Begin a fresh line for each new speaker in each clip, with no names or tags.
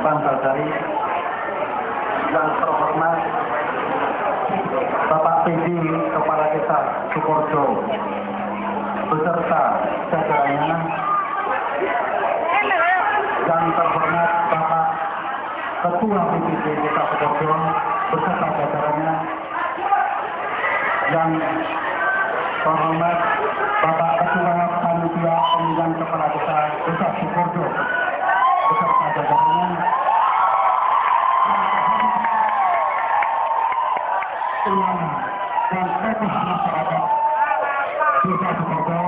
Bantarsari, yang terhormat Bapak PD Kepala Desa Sukoharjo beserta jajarannya, yang terhormat Bapak Ketua PPD Desa Sukoharjo beserta jajarannya, yang terhormat Bapak Ketua Panitia Pemilihan Kepala Desa Sukoharjo beserta jajarannya, ulama dan tokoh masyarakat Desa Sukoharjo,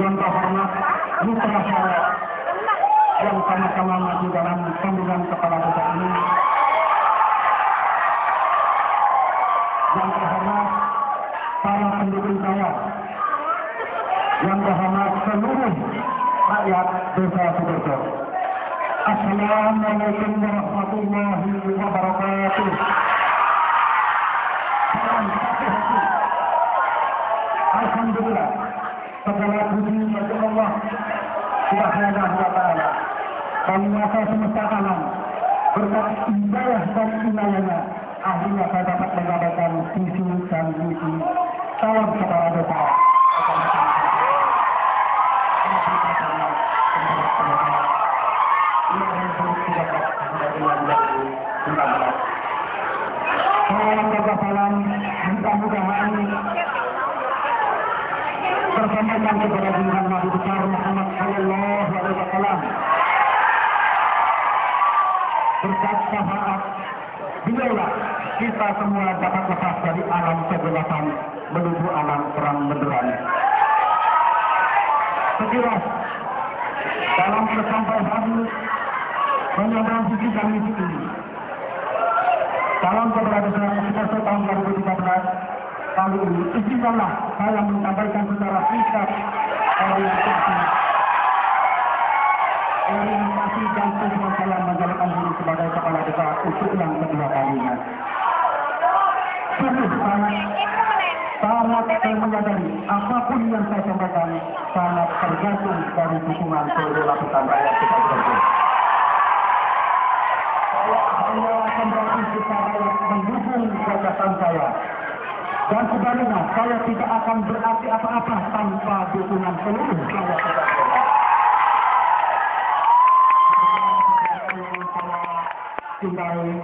yang terhormat mitra saya yang sama-sama maju dalam pemilihan kepala desa ini, yang terhormat para pendukung saya, yang terhormat seluruh rakyat Desa Sukoharjo. Assalamualaikum warahmatullahi wabarakatuh. Alhamdulillah, segala puji bagi Allah Subhanahu wa Ta'ala, Penguasa semesta alam. Berkat hidayah dan inayahnya, akhirnya saya dapat mengabaikan visi dan misi calon kepala desa. Salam, mudah-mudahan tersampaikan kepada junjungan Nabi besar Muhammad Sallallahu Alaihi Wasallam. Berkat syafaat beliaulah kita semua dapat lepas dari alam kegelapan menuju alam terang benderang. Sekilas dalam kesampaian menyambung visi dan misi ini, dalam kepala desa Sukoharjo tahun 2013 kali ini, izinkanlah saya menyampaikan secara singkat orientasi dan tujuan saya menjalankan diri sebagai kepala desa untuk yang kedua kalinya. Sungguh sangat saya menyadari apapun yang saya sampaikan sangat tergantung dari dukungan seluruh lapisan rakyat Sukoharjo. Saya kembali kepada mendukung gagasan saya, dan sebaliknya saya tidak akan berarti apa-apa tanpa dukungan seluruh rakyat Sukoharjo. Cintai,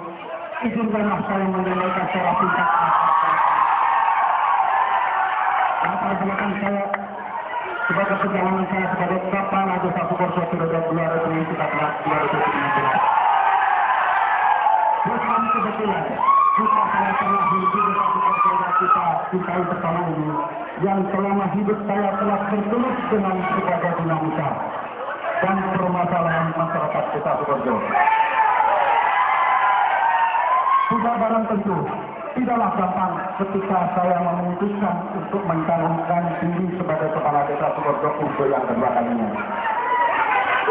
izinkanlah saya menyampaikan secara singkat latar belakang saya sebagai perjalanan saya sebagai kepala desa Sukoharjo periode 2014-2019. Bukan kebetulan kita saya telah hidup di desa Sukoharjo yang kita cintai bersama ini, yang selama hidup saya telah bergelut dengan berbagai dinamika dan permasalahan masyarakat desa Sukoharjo. Sudah barang tentu tidaklah gampang ketika saya memutuskan untuk mencalonkan diri sebagai kepala desa Sukoharjo untuk yang kedua kalinya.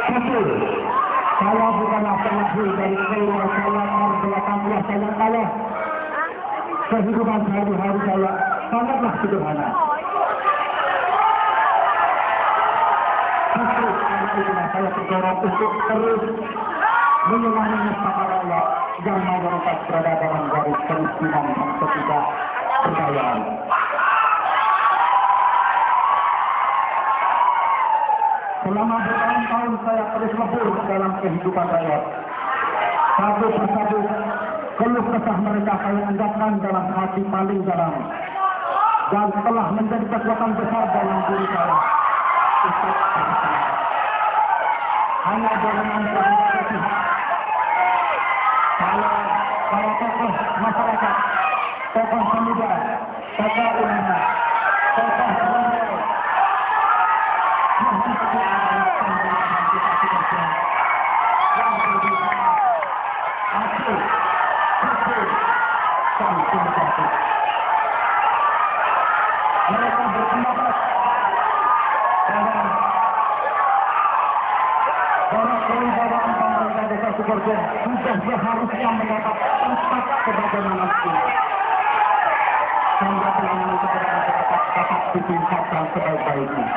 Betul, saya bukanlah penghulu dari keluarga saya belakang saya yang kaya. Kehidupan sehari-hari saya sangatlah sederhana. Justru karena itulah saya terdorong untuk terus menyemangati para rakyat yang mayoritas berada dalam garis kemiskinan dan ketidakberdayaan. Selama bertahun-tahun saya terus lebur dalam kehidupan rakyat. Satu persatu keluh kesah mereka saya endapkan dalam hati paling dalam, dan telah menjadi kekuatan besar dalam diri saya. Hanya dengan berhati-hati para tokoh masyarakat, tokoh pemuda, tokoh ulama, tokoh remaja yang seperti yang berbeda, asli, betul, dan demokratis. Mereka berpendapat bahwa kewibawaan pemerintah desa Sukoharjo sudah seharusnya mendapat tempat sebagaimana sehingga pelayanan kepada masyarakat dapat ditingkatkan sebaik-baiknya.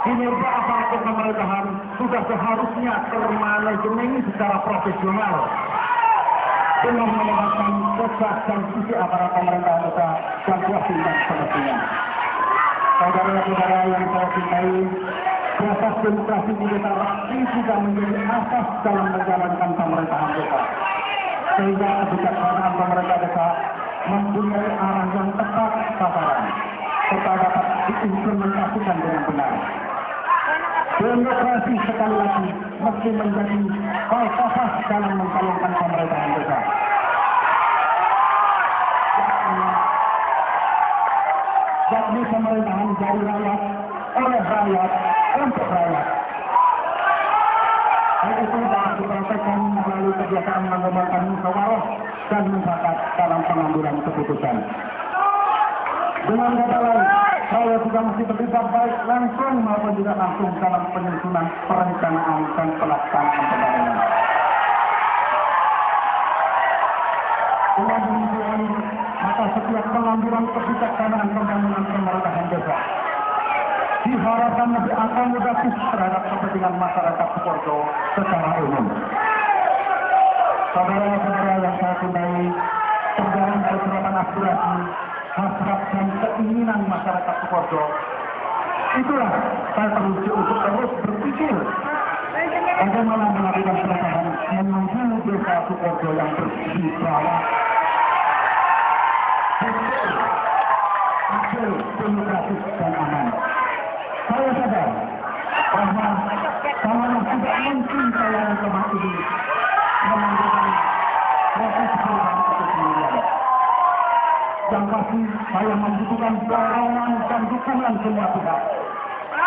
kinerja aparatur pemerintahan sudah seharusnya termanajemen secara profesional dengan menempatkan pusat dan sisi aparat pemerintahan kita dan tindak semestinya. Saudara-saudara yang saya cintai, proses demokrasi di kita ini juga menjadi asas dalam menjalankan pemerintahan kita. Sehingga kebijaksanaan pemerintah kita mempunyai arah yang tepat sasaran, serta dapat diimplementasikan dengan benar. Demokrasi sekali lagi mesti menjadi falsafah dalam mencalonkan pemerintahan kita. Yakni pemerintahan dari rakyat, oleh rakyat, untuk rakyat. Hal itu dapat dipraktekkan melalui kebiasaan mengembangkan musyawarah dan mufakat dalam pengambilan keputusan. Dengan kata lain, saya juga mesti terlibat baik langsung maupun tidak langsung dalam penyusunan perencanaan dan pelaksanaan pembangunan. Dengan demikian, maka setiap pengambilan kebijaksanaan pembangunan pemerintahan desa diharapkan lebih akomodatif terhadap kepentingan masyarakat Sukoharjo secara umum. Saudara-saudara yang saya cintai, terjalin persyaratan aspirasi, hasrat dan keinginan masyarakat Sukoharjo. Itulah saya teruji untuk terus berpikir bagaimana melakukan perubahan menuju desa Sukoharjo yang bersih, berawat, adil, demokratis dan aman. Saya sadar bahwa sangat tidak mungkin saya selama ini menanggung proses perubahan itu sendirian. Yang pasti saya membutuhkan dorongan dan dukungan semua pihak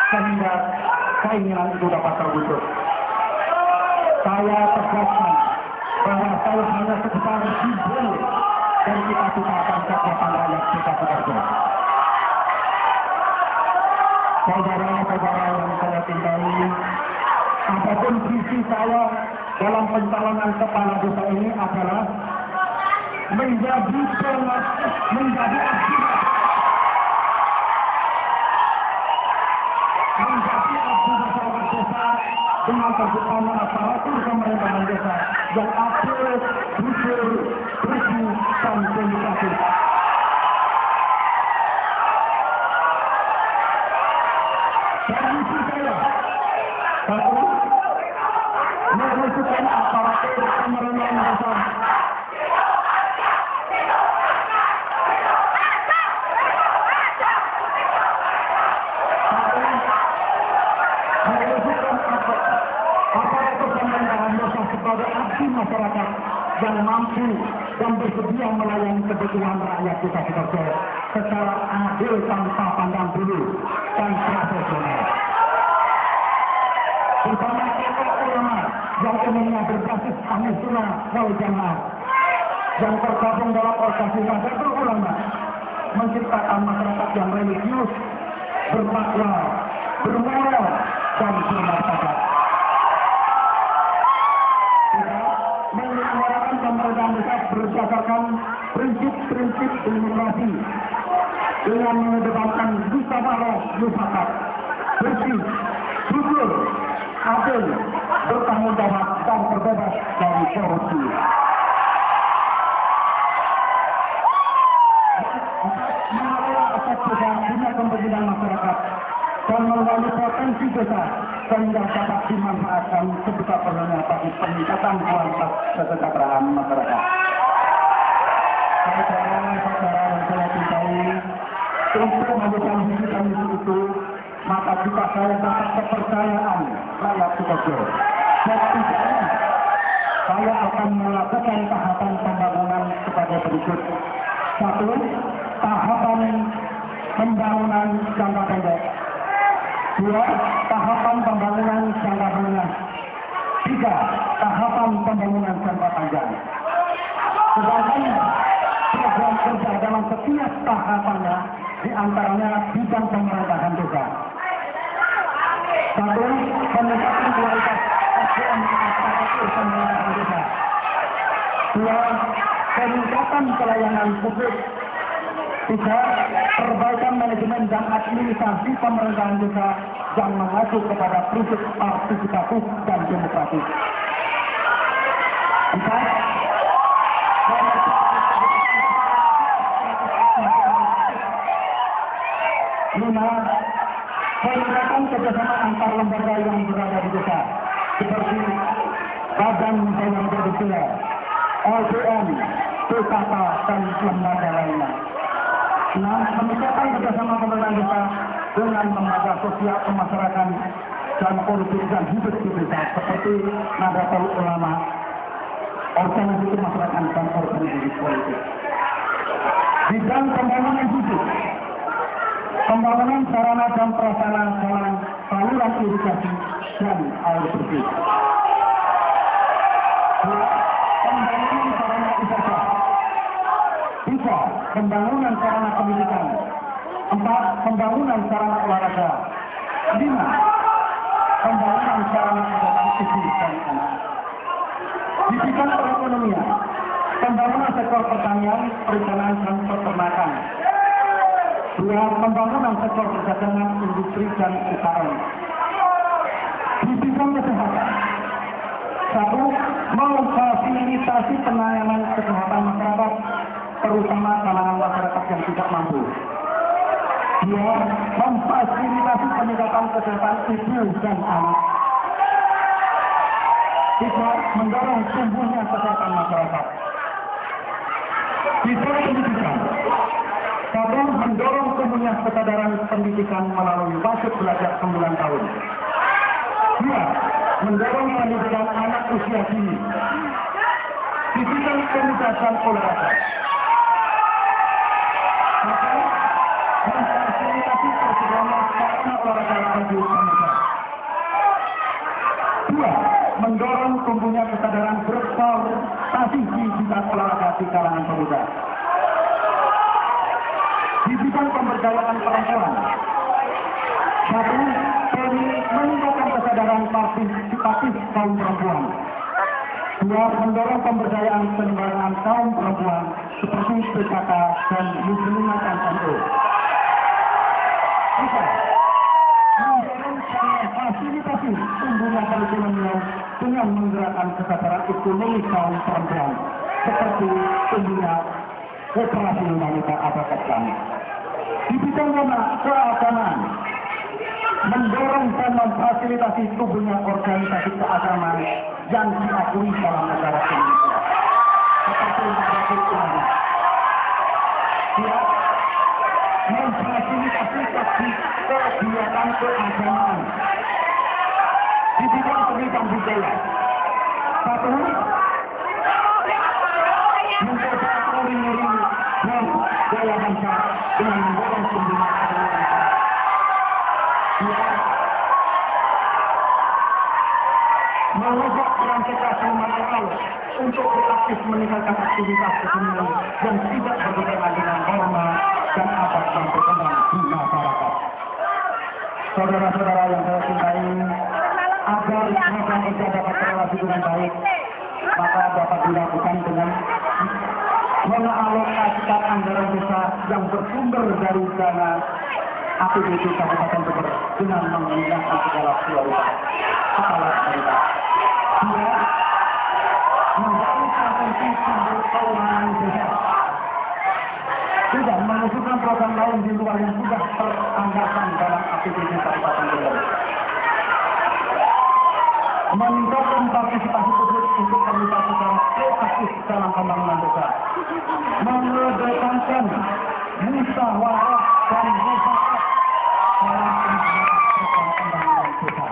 sehingga keinginan itu dapat terwujud. Saya tegaskan bahwa saya hanya sekedar simbol dari cita-cita bangsa rakyat kita Sukoharjo. Saudara-saudara yang saya cintai, apapun visi saya dalam pencalonan kepala desa ini adalah menjadi pengabdi, menjadi abdi masyarakat desa dengan terciptanya aparatur pemerintahan desa yang adil, jujur, bersih, dan demokratis. Misi saya, satu, mewujudkan aparatur pemerintahan desa sebagai abdi masyarakat yang mampu dan bersedia melayani kebutuhan rakyat kita Sukoharjo secara adil tanpa pandang bulu dan profesional. Bersama tokoh ulama yang umumnya berbasis Ahlus Sunnah wal Jamaah yang tergabung dalam organisasi Nahdlatul Ulama, menciptakan masyarakat yang religius, bertakwa, bermoral, dan bermartabat. Menyuarakan pemerintahan desa berdasarkan prinsip-prinsip demokrasi dengan mengedepankan musyawarah mufakat, bersih, jujur, adil, bertanggung jawab, dan terbebas dari korupsi. Mengelola aset desa guna kepentingan masyarakat dan menggali potensi desa sehingga dapat dimanfaatkan sebesar-besarnya bagi peningkatan kualitas kesejahteraan masyarakat. Saudara-saudara yang saya cintai, untuk melakukan visi dan misi itu, maka jika saya dapat kepercayaan rakyat Sukoharjo, setidaknya saya akan melakukan tahapan pembangunan sebagai berikut. Satu, tahapan pembangunan jangka pendek. Dua, tahapan pembangunan jangka menengah. Tiga, tahapan pembangunan jangka panjang. Sedangkan program kerja dalam setiap tahapannya diantaranya bidang pemerintahan desa. Satu, peningkatan kualitas SDM aparatur pemerintahan desa. Dua, peningkatan pelayanan publik. Tiga, perbaikan manajemen dan administrasi pemerintahan desa. yang mengacu kepada prinsip partisipatif dan demokratis. 5. Peningkatan kerjasama antar lembaga yang berada di desa, seperti Badan Musyawarah Desa, LPM, PKK, dan lembaga lainnya. 6. Peningkatan kerjasama pemerintah desa dengan lembaga sosial kemasyarakatan dan politik dan hidup di desa, seperti Nahdlatul Ulama, organisasi kemasyarakatan dan organisasi politik. Bidang pembangunan fisik, pembangunan sarana dan prasarana jalan, saluran irigasi dan air bersih. 2. Pembangunan sarana usaha. 3. Pembangunan sarana pendidikan. 4. Pembangunan sarana olahraga. 5. Pembangunan sarana kegiatan ibu dan anak. Di bidang perekonomian, pembangunan sektor pertanian, perikanan, dan peternakan. 2. Pembangunan sektor perdagangan, industri, dan UKM. Di bidang kesehatan, 1. Memfasilitasi penanganan kesehatan masyarakat, terutama kalangan masyarakat yang tidak mampu. 2. Memfasilitasi peningkatan kesehatan ibu dan anak. 3. Mendorong tumbuhnya kesehatan masyarakat. Di bidang pendidikan, 1. Mendorong tumbuhnya kesadaran pendidikan melalui wajib belajar 9 tahun. 2. Mendorong pendidikan anak usia dini. Di bidang pemuda dan olahraga, 1. Memfasilitasi persediaan sarana olahraga bagi pemuda. 2. Mendorong tumbuhnya kesadaran berprestasi di bidang olahraga di kalangan pemuda. Di bidang pemberdayaan perempuan, 1. Meningkatkan kesadaran partisipatif kaum perempuan. 2. Mendorong pemberdayaan kelembagaan kaum perempuan seperti PKK dan Muslimat NU. 3. Mendorong fasilitasi tumbuhnya perekonomian dengan menggerakkan kesadaran ekonomi kaum perempuan seperti tumbuhnya operasi wanita atau Islam. Di bidang keagamaan, mendorong dan memfasilitasi tumbuhnya organisasi keagamaan yang diakui dalam negara Indonesia, seperti Nahdlatul Ulama. 2. Memfasilitasi kegiatan keagamaan di bidang pendidikan budaya. 1. Mencoba mengiring dan daya bangsa dengan mendorong tumbuhnya keagamaan. 2. Mengubah peran sektor material untuk beraktif meningkatkan aktivitas kesenian yang tidak bertentangan dengan norma dan adat yang berkembang di masyarakat. Saudara-saudara yang saya cintai, agar program kerja dapat berlaku dengan baik, maka dapat dilakukan dengan mengalokasikan anggaran desa yang bersumber dari dana APBD Kabupaten Jember dengan menggunakan segala prioritas kepala daerah. 2. Membangun strategi sumber keuangan desa. 3. Mengusulkan program lain di luar yang sudah teranggarkan dalam APBD Kabupaten Jember. Meningkatkan partisipasi publik untuk terlibat secara proaktif dalam pembangunan desa. Mengedepankan musyawarah dan mufakat dalam pembangunan desa.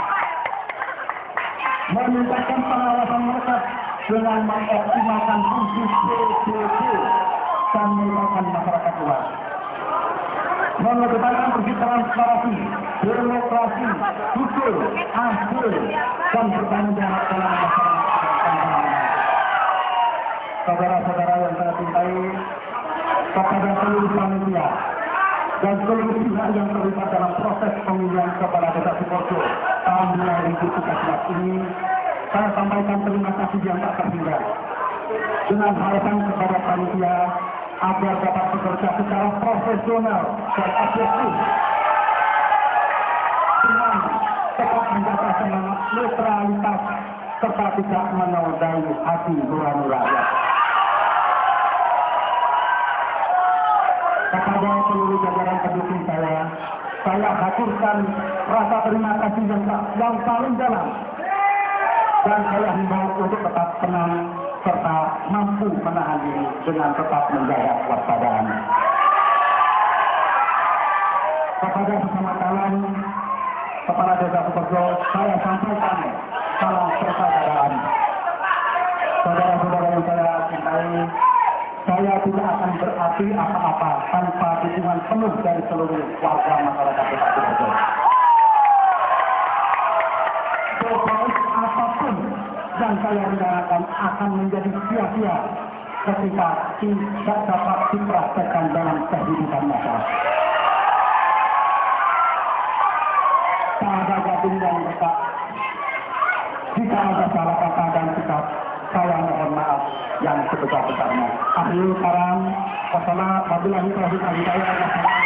Meningkatkan pengawasan melekat dengan mengoptimalkan fungsi PDB dan melibatkan masyarakat luas. Mengedepankan prinsip transparansi, demokrasi, jujur, adil, dan bertanggung jawab dalam masyarakat. Saudara-saudara yang saya cintai, kepada seluruh panitia dan seluruh pihak yang terlibat dalam proses pemilihan kepala desa Sukoharjo tahun 2013 ini, saya sampaikan terima kasih yang tak terhingga. Dengan harapan kepada panitia agar dapat bekerja secara profesional dan objektif dengan netralitas, serta tidak menodai hati nurani rakyat. Kepada seluruh jajaran pendukung saya haturkan rasa terima kasih yang paling dalam, dan saya himbau untuk tetap tenang serta mampu menahan diri dengan tetap menjaga kewaspadaan. Kepada sesama calon kepala desa Sukorejo, saya sampaikan salam persaudaraan. Saudara-saudara yang saya cintai, saya tidak akan berarti apa-apa tanpa dukungan penuh dari seluruh warga masyarakat desa Sukorejo. Sebaik apapun yang saya rencanakan akan menjadi sia-sia ketika tidak dapat dipraktekkan dalam kehidupan masyarakat. Sahabat yang dekat, jika ada salah kata dan sikap, saya mohon maaf yang sebesar-besarnya. Akhirul kalam, wassalamualaikum warahmatullahi wabarakatuh.